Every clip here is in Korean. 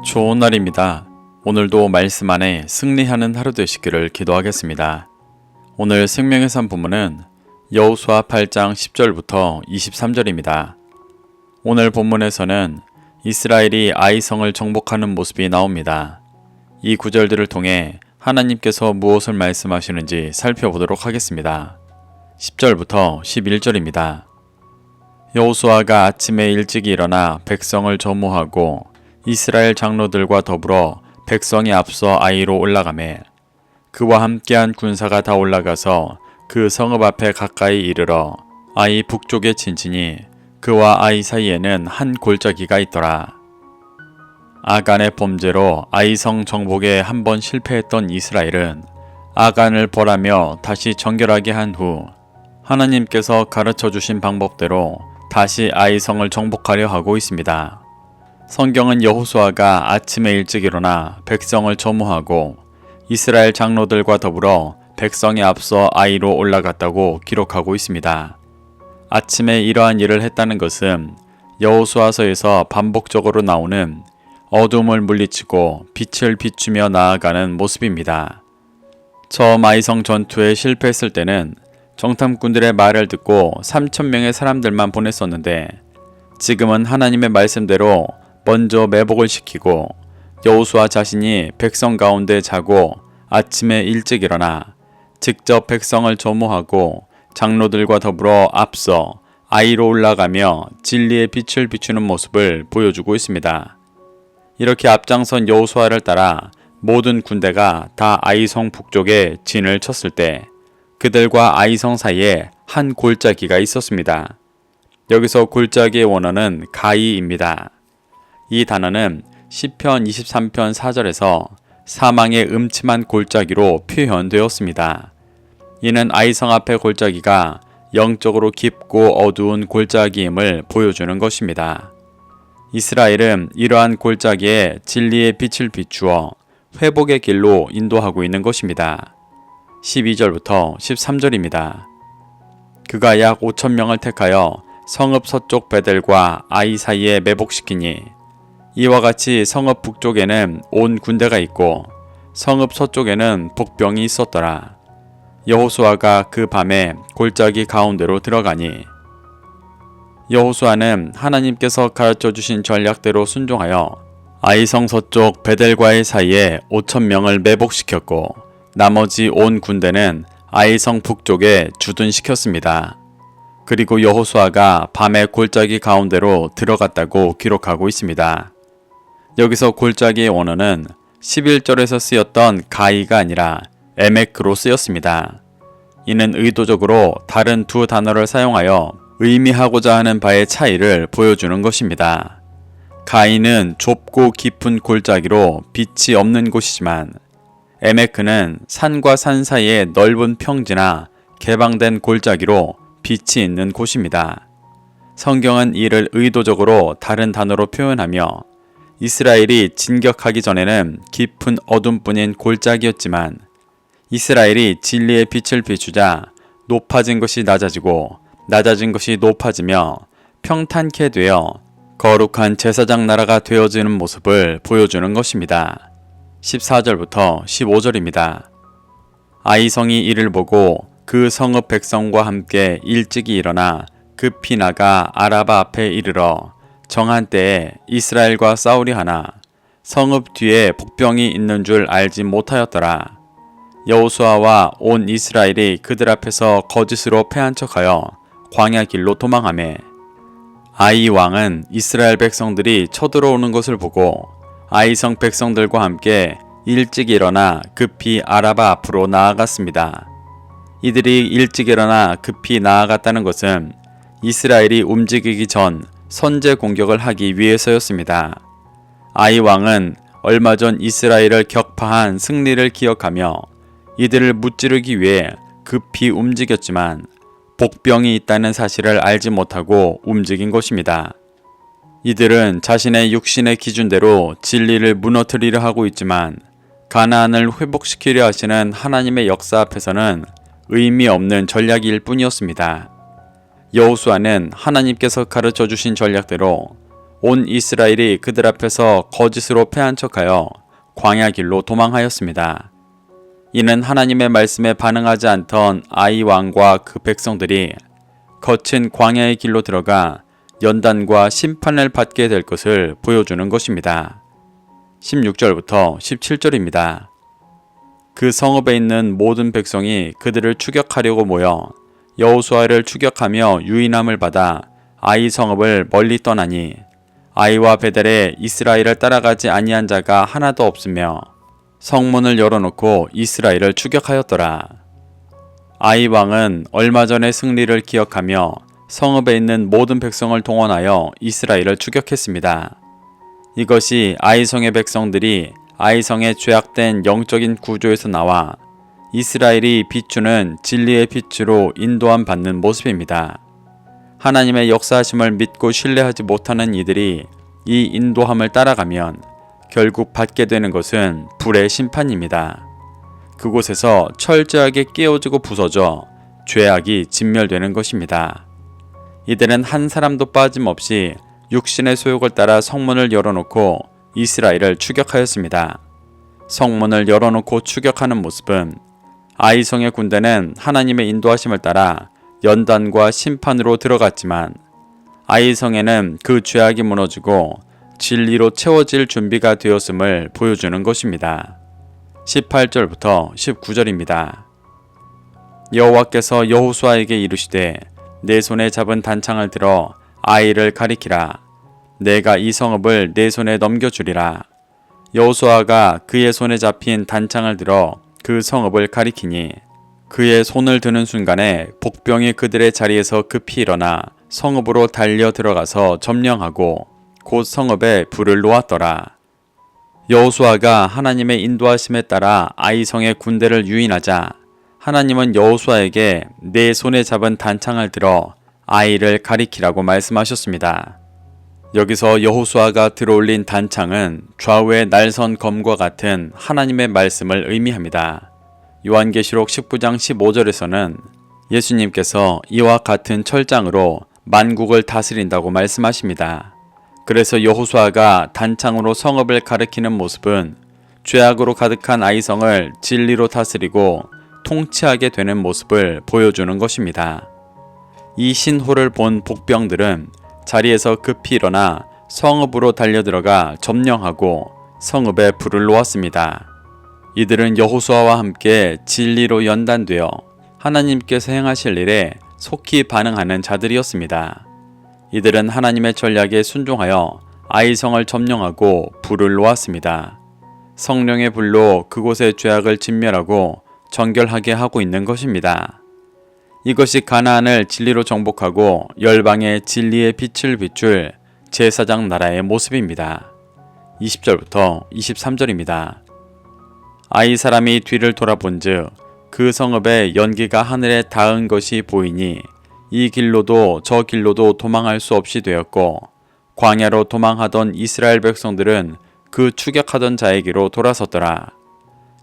좋은 날입니다. 오늘도 말씀 안에 승리하는 하루 되시기를 기도하겠습니다. 오늘 생명의 산 본문은 여호수아 8장 10절부터 23절입니다. 오늘 본문에서는 이스라엘이 아이성을 정복하는 모습이 나옵니다. 이 구절들을 통해 하나님께서 무엇을 말씀하시는지 살펴보도록 하겠습니다. 10절부터 11절입니다. 여호수아가 아침에 일찍 일어나 백성을 조모하고 이스라엘 장로들과 더불어 백성이 앞서 아이로 올라가매 그와 함께한 군사가 다 올라가서 그 성읍 앞에 가까이 이르러 아이 북쪽에 친지니 그와 아이 사이에는 한 골짜기가 있더라. 아간의 범죄로 아이성 정복에 한 번 실패했던 이스라엘은 아간을 벌하며 다시 정결하게 한 후 하나님께서 가르쳐 주신 방법대로 다시 아이성을 정복하려 하고 있습니다. 성경은 여호수아가 아침에 일찍 일어나 백성을 조모하고 이스라엘 장로들과 더불어 백성에 앞서 아이로 올라갔다고 기록하고 있습니다. 아침에 이러한 일을 했다는 것은 여호수아서에서 반복적으로 나오는 어둠을 물리치고 빛을 비추며 나아가는 모습입니다. 처음 아이성 전투에 실패했을 때는 정탐꾼들의 말을 듣고 3,000명의 사람들만 보냈었는데 지금은 하나님의 말씀대로 먼저 매복을 시키고 여호수아 자신이 백성 가운데 자고 아침에 일찍 일어나 직접 백성을 조모하고 장로들과 더불어 앞서 아이로 올라가며 진리의 빛을 비추는 모습을 보여주고 있습니다. 이렇게 앞장선 여호수아를 따라 모든 군대가 다 아이성 북쪽에 진을 쳤을 때 그들과 아이성 사이에 한 골짜기가 있었습니다. 여기서 골짜기의 원어는 가이입니다. 이 단어는 시편 23편 4절에서 사망의 음침한 골짜기로 표현되었습니다. 이는 아이성 앞의 골짜기가 영적으로 깊고 어두운 골짜기임을 보여주는 것입니다. 이스라엘은 이러한 골짜기에 진리의 빛을 비추어 회복의 길로 인도하고 있는 것입니다. 12절부터 13절입니다. 그가 약 5,000명을 택하여 성읍 서쪽 베델과 아이 사이에 매복시키니 이와 같이 성읍 북쪽에는 온 군대가 있고 성읍 서쪽에는 복병이 있었더라. 여호수아가 그 밤에 골짜기 가운데로 들어가니 여호수아는 하나님께서 가르쳐 주신 전략대로 순종하여 아이성 서쪽 베델과의 사이에 5,000명을 매복시켰고 나머지 온 군대는 아이성 북쪽에 주둔시켰습니다. 그리고 여호수아가 밤에 골짜기 가운데로 들어갔다고 기록하고 있습니다. 여기서 골짜기의 원어는 11절에서 쓰였던 가이가 아니라 에메크로 쓰였습니다. 이는 의도적으로 다른 두 단어를 사용하여 의미하고자 하는 바의 차이를 보여주는 것입니다. 가이는 좁고 깊은 골짜기로 빛이 없는 곳이지만 에메크는 산과 산 사이의 넓은 평지나 개방된 골짜기로 빛이 있는 곳입니다. 성경은 이를 의도적으로 다른 단어로 표현하며 이스라엘이 진격하기 전에는 깊은 어둠뿐인 골짜기였지만 이스라엘이 진리의 빛을 비추자 높아진 것이 낮아지고 낮아진 것이 높아지며 평탄케 되어 거룩한 제사장 나라가 되어지는 모습을 보여주는 것입니다. 14절부터 15절입니다. 아이성이 이를 보고 그 성읍 백성과 함께 일찍이 일어나 급히 나가 아라바 앞에 이르러 정한 때에 이스라엘과 싸우리 하나 성읍 뒤에 복병이 있는 줄 알지 못하였더라. 여호수아와 온 이스라엘이 그들 앞에서 거짓으로 패한 척하여 광야 길로 도망하매 아이 왕은 이스라엘 백성들이 쳐들어오는 것을 보고 아이성 백성들과 함께 일찍 일어나 급히 아라바 앞으로 나아갔습니다. 이들이 일찍 일어나 급히 나아갔다는 것은 이스라엘이 움직이기 전 선제 공격을 하기 위해서였습니다. 아이 왕은 얼마 전 이스라엘을 격파한 승리를 기억하며 이들을 무찌르기 위해 급히 움직였지만 복병이 있다는 사실을 알지 못하고 움직인 것입니다. 이들은 자신의 육신의 기준대로 진리를 무너뜨리려 하고 있지만 가나안을 회복시키려 하시는 하나님의 역사 앞에서는 의미 없는 전략일 뿐이었습니다. 여호수아는 하나님께서 가르쳐 주신 전략대로 온 이스라엘이 그들 앞에서 거짓으로 패한 척하여 광야 길로 도망하였습니다. 이는 하나님의 말씀에 반응하지 않던 아이 왕과 그 백성들이 거친 광야의 길로 들어가 연단과 심판을 받게 될 것을 보여주는 것입니다. 16절부터 17절입니다. 그 성읍에 있는 모든 백성이 그들을 추격하려고 모여 여호수아를 추격하며 유인함을 받아 아이 성읍을 멀리 떠나니 아이와 베델에 이스라엘을 따라가지 아니한 자가 하나도 없으며 성문을 열어놓고 이스라엘을 추격하였더라. 아이 왕은 얼마 전의 승리를 기억하며 성읍에 있는 모든 백성을 동원하여 이스라엘을 추격했습니다. 이것이 아이성의 백성들이 아이성의 죄악된 영적인 구조에서 나와 이스라엘이 비추는 진리의 빛으로 인도함 받는 모습입니다. 하나님의 역사하심을 믿고 신뢰하지 못하는 이들이 이 인도함을 따라가면 결국 받게 되는 것은 불의 심판입니다. 그곳에서 철저하게 깨어지고 부서져 죄악이 진멸되는 것입니다. 이들은 한 사람도 빠짐없이 육신의 소욕을 따라 성문을 열어놓고 이스라엘을 추격하였습니다. 성문을 열어놓고 추격하는 모습은 아이성의 군대는 하나님의 인도하심을 따라 연단과 심판으로 들어갔지만 아이성에는 그 죄악이 무너지고 진리로 채워질 준비가 되었음을 보여주는 것입니다. 18절부터 19절입니다. 여호와께서 여호수아에게 이르시되 내 손에 잡은 단창을 들어 아이를 가리키라. 내가 이 성읍을 내 손에 넘겨주리라. 여호수아가 그의 손에 잡힌 단창을 들어 그 성읍을 가리키니 그의 손을 드는 순간에 복병이 그들의 자리에서 급히 일어나 성읍으로 달려 들어가서 점령하고 곧 성읍에 불을 놓았더라. 여호수아가 하나님의 인도하심에 따라 아이성의 군대를 유인하자 하나님은 여호수아에게 내 손에 잡은 단창을 들어 아이를 가리키라고 말씀하셨습니다. 여기서 여호수아가 들어올린 단창은 좌우의 날선 검과 같은 하나님의 말씀을 의미합니다. 요한계시록 19장 15절에서는 예수님께서 이와 같은 철장으로 만국을 다스린다고 말씀하십니다. 그래서 여호수아가 단창으로 성읍을 가리키는 모습은 죄악으로 가득한 아이성을 진리로 다스리고 통치하게 되는 모습을 보여주는 것입니다. 이 신호를 본 복병들은 자리에서 급히 일어나 성읍으로 달려들어가 점령하고 성읍에 불을 놓았습니다. 이들은 여호수아와 함께 진리로 연단되어 하나님께서 행하실 일에 속히 반응하는 자들이었습니다. 이들은 하나님의 전략에 순종하여 아이성을 점령하고 불을 놓았습니다. 성령의 불로 그곳의 죄악을 진멸하고 정결하게 하고 있는 것입니다. 이것이 가나안을 진리로 정복하고 열방의 진리의 빛을 비출 제사장 나라의 모습입니다. 20절부터 23절입니다. 아이 사람이 뒤를 돌아본즉 그 성읍의 연기가 하늘에 닿은 것이 보이니 이 길로도 저 길로도 도망할 수 없이 되었고 광야로 도망하던 이스라엘 백성들은 그 추격하던 자에게로 돌아섰더라.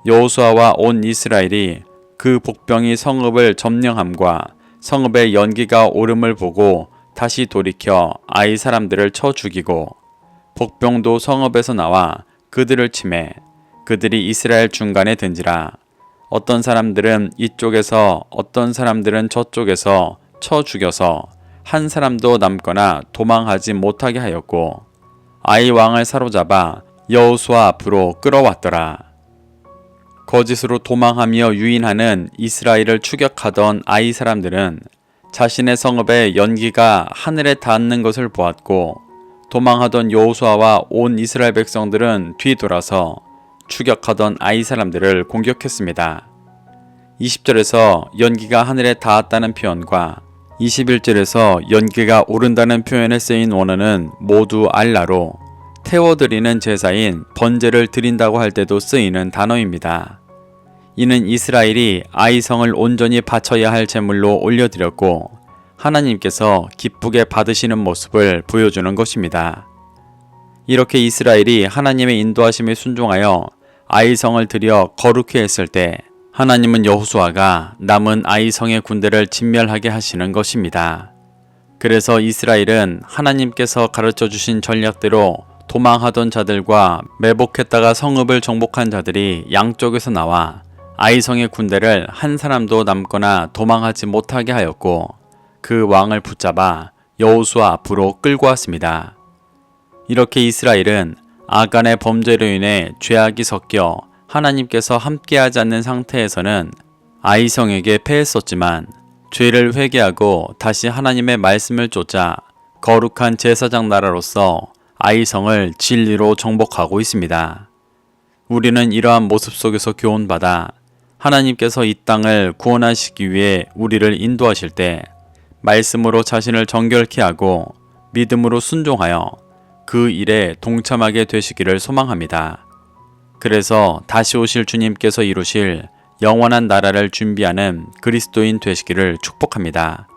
여호수아와 온 이스라엘이 그 복병이 성읍을 점령함과 성읍의 연기가 오름을 보고 다시 돌이켜 아이 사람들을 쳐 죽이고 복병도 성읍에서 나와 그들을 치매 그들이 이스라엘 중간에 든지라. 어떤 사람들은 이쪽에서 어떤 사람들은 저쪽에서 쳐 죽여서 한 사람도 남거나 도망하지 못하게 하였고 아이 왕을 사로잡아 여호수아 앞으로 끌어왔더라. 거짓으로 도망하며 유인하는 이스라엘을 추격하던 아이 사람들은 자신의 성읍의 연기가 하늘에 닿는 것을 보았고 도망하던 여호수아와 온 이스라엘 백성들은 뒤돌아서 추격하던 아이 사람들을 공격했습니다. 20절에서 연기가 하늘에 닿았다는 표현과 21절에서 연기가 오른다는 표현에 쓰인 원어는 모두 알라로 태워드리는 제사인 번제를 드린다고 할 때도 쓰이는 단어입니다. 이는 이스라엘이 아이성을 온전히 바쳐야 할 제물로 올려드렸고 하나님께서 기쁘게 받으시는 모습을 보여주는 것입니다. 이렇게 이스라엘이 하나님의 인도하심에 순종하여 아이성을 드려 거룩히 했을 때 하나님은 여호수아가 남은 아이성의 군대를 진멸하게 하시는 것입니다. 그래서 이스라엘은 하나님께서 가르쳐 주신 전략대로 도망하던 자들과 매복했다가 성읍을 정복한 자들이 양쪽에서 나와 아이성의 군대를 한 사람도 남거나 도망하지 못하게 하였고 그 왕을 붙잡아 여호수아 앞으로 끌고 왔습니다. 이렇게 이스라엘은 아간의 범죄로 인해 죄악이 섞여 하나님께서 함께하지 않는 상태에서는 아이성에게 패했었지만 죄를 회개하고 다시 하나님의 말씀을 쫓아 거룩한 제사장 나라로서 아이성을 진리로 정복하고 있습니다. 우리는 이러한 모습 속에서 교훈받아 하나님께서 이 땅을 구원하시기 위해 우리를 인도하실 때 말씀으로 자신을 정결케 하고 믿음으로 순종하여 그 일에 동참하게 되시기를 소망합니다. 그래서 다시 오실 주님께서 이루실 영원한 나라를 준비하는 그리스도인 되시기를 축복합니다.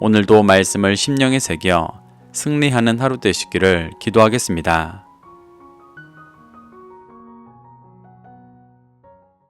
오늘도 말씀을 심령에 새겨 승리하는 하루 되시기를 기도하겠습니다.